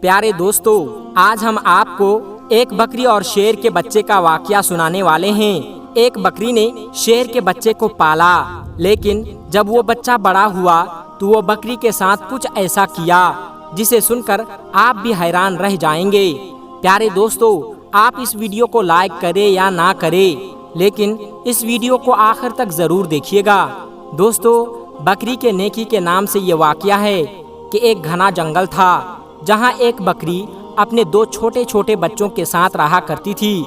پیارے دوستو، آج ہم آپ کو ایک بکری اور شیر کے بچے کا واقعہ سنانے والے ہیں۔ ایک بکری نے شیر کے بچے کو پالا، لیکن جب وہ بچہ بڑا ہوا تو وہ بکری کے ساتھ کچھ ایسا کیا جسے سن کر آپ بھی حیران رہ جائیں گے۔ پیارے دوستو، آپ اس ویڈیو کو لائک کریں یا نہ کریں، لیکن اس ویڈیو کو آخر تک ضرور دیکھیے گا۔ دوستو، بکری کے نیکی کے نام سے یہ واقعہ ہے کہ ایک گھنا جنگل تھا جہاں ایک بکری اپنے 2 چھوٹے چھوٹے بچوں کے ساتھ رہا کرتی تھی۔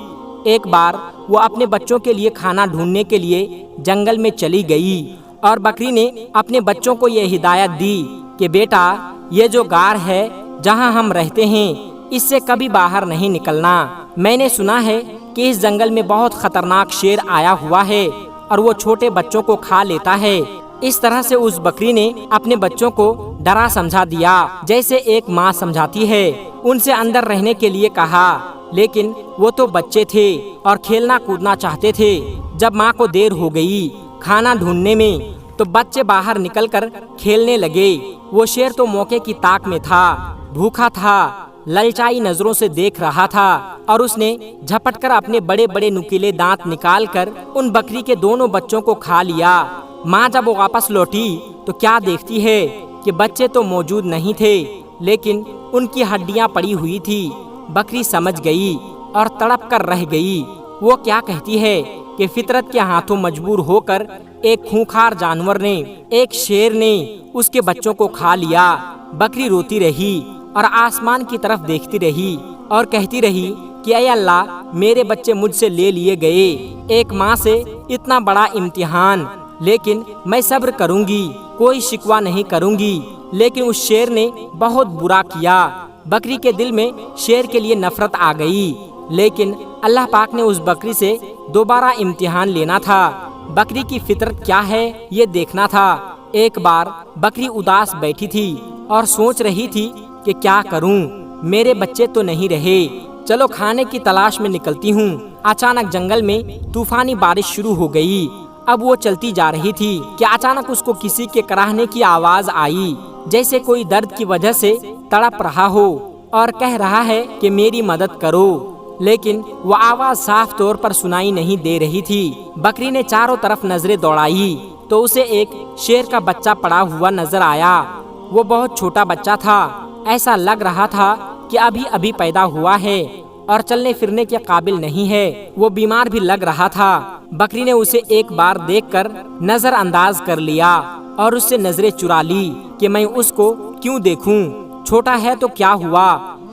ایک بار وہ اپنے بچوں کے لیے کھانا ڈھونڈنے کے لیے جنگل میں چلی گئی اور بکری نے اپنے بچوں کو یہ ہدایت دی کہ بیٹا، یہ جو غار ہے جہاں ہم رہتے ہیں اس سے کبھی باہر نہیں نکلنا۔ میں نے سنا ہے کہ اس جنگل میں بہت خطرناک شیر آیا ہوا ہے اور وہ چھوٹے بچوں کو کھا لیتا ہے۔ اس طرح سے اس بکری نے اپنے بچوں کو ڈرا سمجھا دیا جیسے ایک ماں سمجھاتی ہے۔ ان سے اندر رہنے کے لیے کہا، لیکن وہ تو بچے تھے اور کھیلنا کودنا چاہتے تھے۔ جب ماں کو دیر ہو گئی کھانا ڈھونڈنے میں تو بچے باہر نکل کر کھیلنے لگے۔ وہ شیر تو موقع کی طاق میں تھا، بھوکا تھا، للچائی نظروں سے دیکھ رہا تھا اور اس نے جھپٹ کر اپنے بڑے بڑے نکیلے دانت نکال کر ان بکری کے دونوں بچوں کو کھا لیا۔ ماں جب وہ واپس لوٹی تو کیا دیکھتی ہے کہ بچے تو موجود نہیں تھے، لیکن ان کی ہڈیاں پڑی ہوئی تھی۔ بکری سمجھ گئی اور تڑپ کر رہ گئی۔ وہ کیا کہتی ہے کہ فطرت کے ہاتھوں مجبور ہو کر ایک خونخوار جانور نے، ایک شیر نے اس کے بچوں کو کھا لیا۔ بکری روتی رہی اور آسمان کی طرف دیکھتی رہی اور کہتی رہی کہ اے اللہ، میرے بچے مجھ سے لے لیے گئے۔ ایک ماں سے اتنا بڑا امتحان، لیکن میں صبر کروں گی، کوئی شکوہ نہیں کروں گی۔ لیکن اس شیر نے بہت برا کیا۔ بکری کے دل میں شیر کے لیے نفرت آ گئی، لیکن اللہ پاک نے اس بکری سے دوبارہ امتحان لینا تھا۔ بکری کی فطرت کیا ہے یہ دیکھنا تھا۔ ایک بار بکری اداس بیٹھی تھی اور سوچ رہی تھی کہ کیا کروں، میرے بچے تو نہیں رہے، چلو کھانے کی تلاش میں نکلتی ہوں۔ اچانک جنگل میں طوفانی بارش شروع ہو گئی۔ اب وہ چلتی جا رہی تھی کہ اچانک اس کو کسی کے کراہنے کی آواز آئی، جیسے کوئی درد کی وجہ سے تڑپ رہا ہو اور کہہ رہا ہے کہ میری مدد کرو، لیکن وہ آواز صاف طور پر سنائی نہیں دے رہی تھی۔ بکری نے چاروں طرف نظریں دوڑائی تو اسے ایک شیر کا بچہ پڑا ہوا نظر آیا۔ وہ بہت چھوٹا بچہ تھا، ایسا لگ رہا تھا کہ ابھی ابھی پیدا ہوا ہے اور چلنے پھرنے کے قابل نہیں ہے۔ وہ بیمار بھی لگ رہا تھا۔ بکری نے اسے ایک بار دیکھ کر نظر انداز کر لیا اور اس سے نظریں چرا لی کہ میں اس کو کیوں دیکھوں، چھوٹا ہے تو کیا ہوا،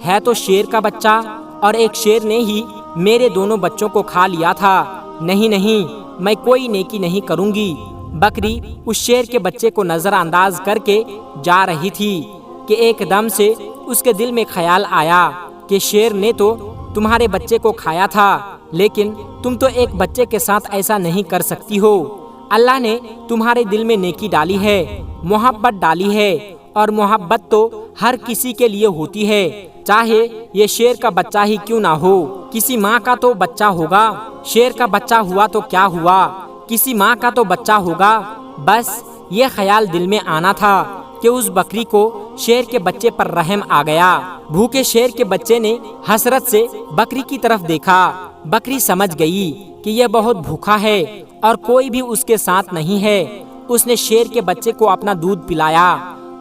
ہے تو شیر کا بچہ اور ایک شیر نے ہی میرے دونوں بچوں کو کھا لیا تھا۔ نہیں نہیں، میں کوئی نیکی نہیں کروں گی۔ بکری اس شیر کے بچے کو نظر انداز کر کے جا رہی تھی کہ ایک دم سے اس کے دل میں خیال آیا کہ شیر نے تو تمہارے بچے کو کھایا تھا، لیکن تم تو ایک بچے کے ساتھ ایسا نہیں کر سکتی ہو۔ اللہ نے تمہارے دل میں نیکی ڈالی ہے، محبت ڈالی ہے، اور محبت تو ہر کسی کے لیے ہوتی ہے، چاہے یہ شیر کا بچہ ہی کیوں نہ ہو۔ کسی ماں کا تو بچہ ہوگا، شیر کا بچہ ہوا تو کیا ہوا، کسی ماں کا تو بچہ ہوگا۔ بس یہ خیال دل میں آنا تھا کہ اس بکری کو شیر کے بچے پر رحم آ گیا۔ بھوکے شیر کے بچے نے حسرت سے بکری کی طرف دیکھا۔ بکری سمجھ گئی کہ یہ بہت بھوکا ہے اور کوئی بھی اس کے ساتھ نہیں ہے۔ اس نے شیر کے بچے کو اپنا دودھ پلایا۔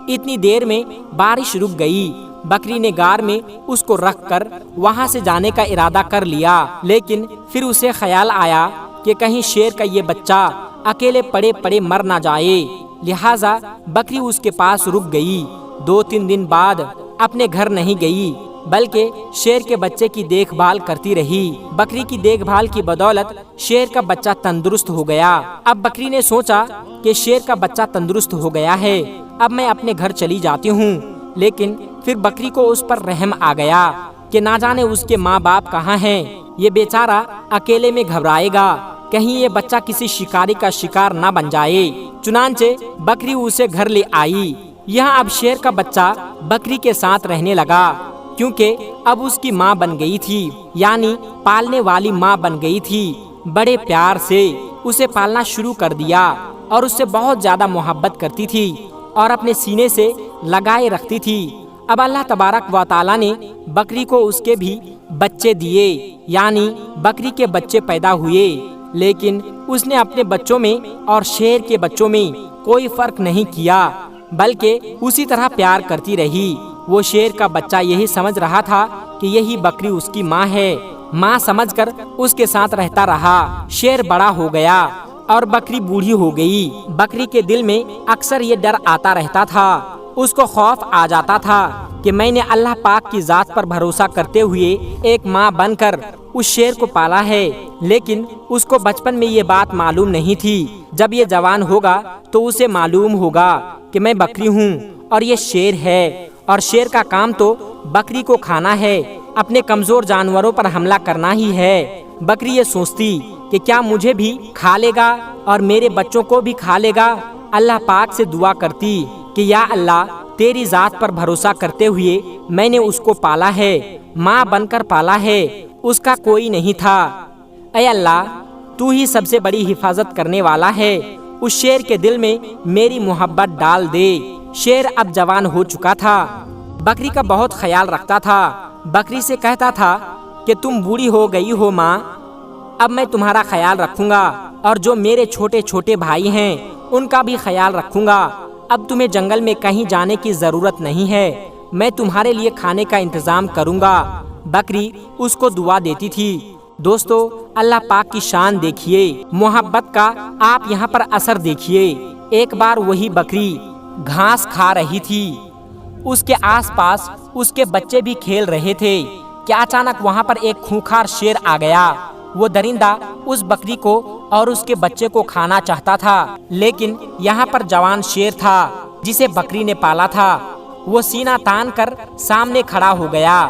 اتنی دیر میں بارش رک گئی۔ بکری نے غار میں اس کو رکھ کر وہاں سے جانے کا ارادہ کر لیا، لیکن پھر اسے خیال آیا کہ کہیں شیر کا یہ بچہ اکیلے پڑے پڑے مر نہ جائے، لہٰذا بکری اس کے پاس رک گئی۔ 2-3 دن بعد اپنے گھر نہیں گئی، بلکہ شیر کے بچے کی دیکھ بھال کرتی رہی۔ بکری کی دیکھ بھال کی بدولت شیر کا بچہ تندرست ہو گیا۔ اب بکری نے سوچا کہ شیر کا بچہ تندرست ہو گیا ہے، اب میں اپنے گھر چلی جاتی ہوں۔ لیکن پھر بکری کو اس پر رحم آ گیا کہ نہ جانے اس کے ماں باپ کہاں ہیں، یہ بیچارہ اکیلے میں گھبرائے گا، کہیں یہ بچہ کسی شکاری کا شکار نہ بن جائے۔ چنانچہ بکری اسے گھر لے آئی۔ یہاں اب شیر کا بچہ بکری کے ساتھ رہنے لگا، کیونکہ اب اس کی ماں بن گئی تھی، یعنی پالنے والی ماں بن گئی تھی۔ بڑے پیار سے اسے پالنا شروع کر دیا اور اس سے بہت زیادہ محبت کرتی تھی اور اپنے سینے سے لگائے رکھتی تھی اب اللہ تبارک و تعالیٰ نے بکری کو اس کے بھی بچے دیے، یعنی بکری کے بچے پیدا ہوئے، لیکن اس نے اپنے بچوں میں اور شیر کے بچوں میں کوئی فرق نہیں کیا، بلکہ اسی طرح پیار کرتی رہی۔ وہ شیر کا بچہ یہی سمجھ رہا تھا کہ یہی بکری اس کی ماں ہے، ماں سمجھ کر اس کے ساتھ رہتا رہا۔ شیر بڑا ہو گیا اور بکری بوڑھی ہو گئی۔ بکری کے دل میں اکثر یہ ڈر آتا رہتا تھا، اس کو خوف آ جاتا تھا کہ میں نے اللہ پاک کی ذات پر بھروسہ کرتے ہوئے ایک ماں بن کر اس شیر کو پالا ہے، لیکن اس کو بچپن میں یہ بات معلوم نہیں تھی۔ جب یہ جوان ہوگا تو اسے معلوم ہوگا کہ میں بکری ہوں اور یہ شیر ہے، اور شیر کا کام تو بکری کو کھانا ہے، اپنے کمزور جانوروں پر حملہ کرنا ہی ہے۔ بکری یہ سوچتی کہ کیا مجھے بھی کھا لے گا اور میرے بچوں کو بھی کھا لے گا۔ اللہ پاک سے دعا کرتی کہ یا اللہ، تیری ذات پر بھروسہ کرتے ہوئے میں نے اس کو پالا ہے، ماں بن کر پالا ہے، اس کا کوئی نہیں تھا۔ اے اللہ، تو ہی سب سے بڑی حفاظت کرنے والا ہے، اس شیر کے دل میں میری محبت ڈال دے۔ شیر اب جوان ہو چکا تھا، بکری کا بہت خیال رکھتا تھا۔ بکری سے کہتا تھا کہ تم بوڑھی ہو گئی ہو ماں، اب میں تمہارا خیال رکھوں گا، اور جو میرے چھوٹے چھوٹے بھائی ہیں ان کا بھی خیال رکھوں گا۔ اب تمہیں جنگل میں کہیں جانے کی ضرورت نہیں ہے، میں تمہارے لیے کھانے کا انتظام کروں گا۔ بکری اس کو دعا دیتی تھی۔ دوستو، اللہ پاک کی شان دیکھیے، محبت کا آپ یہاں پر اثر دیکھیے۔ ایک بار وہی بکری گھاس کھا رہی تھی، اس کے آس پاس اس کے بچے بھی کھیل رہے تھے کہ اچانک وہاں پر ایک خونخوار شیر آ گیا۔ وہ درندہ اس بکری کو اور اس کے بچے کو کھانا چاہتا تھا، لیکن یہاں پر جوان شیر تھا جسے بکری نے پالا تھا۔ وہ سینہ تان کر سامنے کھڑا ہو گیا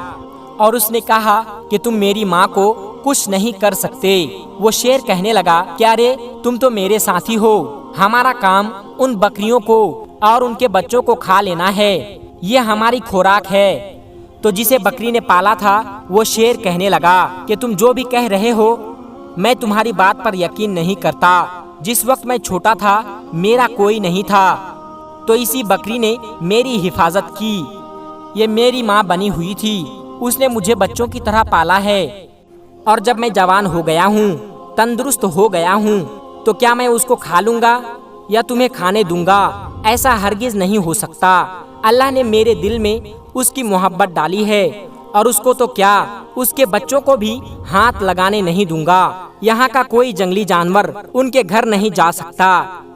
اور اس نے کہا کہ تم میری ماں کو کچھ نہیں کر سکتے۔ وہ شیر کہنے لگا کہ ارے تم تو میرے ساتھی ہو، ہمارا کام ان بکریوں کو اور ان کے بچوں کو کھا لینا ہے، یہ ہماری خوراک ہے۔ تو جسے بکری نے پالا تھا وہ شیر کہنے لگا کہ تم جو بھی کہہ رہے ہو میں تمہاری بات پر یقین نہیں کرتا، جس وقت میں چھوٹا تھا میرا کوئی نہیں تھا، تو اسی بکری نے میری حفاظت کی، یہ میری ماں بنی ہوئی تھی، اس نے مجھے بچوں کی طرح پالا ہے، اور جب میں جوان ہو گیا ہوں، تندرست ہو گیا ہوں، تو کیا میں اس کو کھا لوں گا یا تمہیں کھانے دوں گا؟ ایسا ہرگز نہیں ہو سکتا۔ اللہ نے میرے دل میں اس کی محبت ڈالی ہے، اور اس کو تو کیا، اس کے بچوں کو بھی ہاتھ لگانے نہیں دوں گا۔ یہاں کا کوئی جنگلی جانور ان کے گھر نہیں جا سکتا،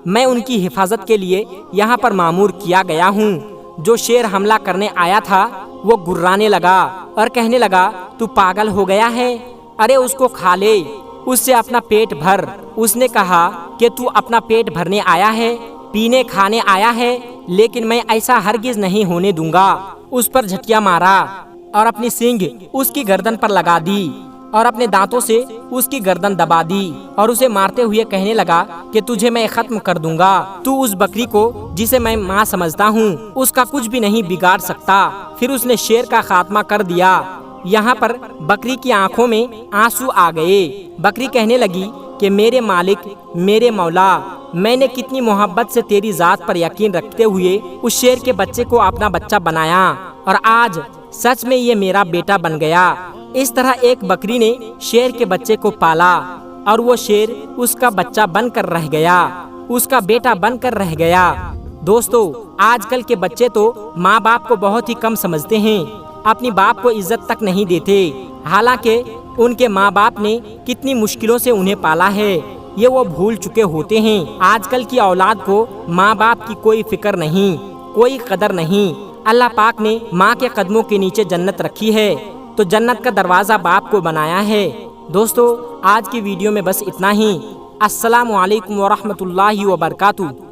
میں ان کی حفاظت کے لیے یہاں پر مامور کیا گیا ہوں۔ جو شیر حملہ کرنے آیا تھا وہ گرانے لگا اور کہنے لگا تو پاگل ہو گیا ہے، ارے اس کو کھا لے، اس سے اپنا پیٹ بھر۔ اس نے کہا کہ تو اپنا پیٹ بھرنے آیا ہے، پینے کھانے آیا ہے، لیکن میں ایسا ہرگز نہیں ہونے دوں گا۔ اس پر جھٹیا مارا اور اپنی سینگ اس کی گردن پر لگا دی اور اپنے دانتوں سے اس کی گردن دبا دی، اور اسے مارتے ہوئے کہنے لگا کہ تجھے میں ختم کر دوں گا، تو اس بکری کو جسے میں ماں سمجھتا ہوں اس کا کچھ بھی نہیں بگاڑ سکتا۔ پھر اس نے شیر کا خاتمہ کر دیا۔ یہاں پر بکری کی آنکھوں میں آنسو آ گئے۔ بکری کہنے لگی کہ میرے مالک، میرے مولا، میں نے کتنی محبت سے تیری ذات پر یقین رکھتے ہوئے اس شیر کے بچے کو اپنا بچہ بنایا، اور آج سچ میں یہ میرا بیٹا بن گیا۔ اس طرح ایک بکری نے شیر کے بچے کو پالا، اور وہ شیر اس کا بچہ بن کر رہ گیا، اس کا بیٹا بن کر رہ گیا۔ دوستو، آج کل کے بچے تو ماں باپ کو بہت ہی کم سمجھتے ہیں، اپنی باپ کو عزت تک نہیں دیتے، حالانکہ ان کے ماں باپ نے کتنی مشکلوں سے انہیں پالا ہے، یہ وہ بھول چکے ہوتے ہیں۔ آج کل کی اولاد کو ماں باپ کی کوئی فکر نہیں، کوئی قدر نہیں۔ اللہ پاک نے ماں کے قدموں کے نیچے جنت رکھی ہے، تو جنت کا دروازہ باپ کو بنایا ہے۔ دوستو، آج کی ویڈیو میں بس اتنا ہی۔ السلام علیکم ورحمۃ اللہ وبرکاتہ۔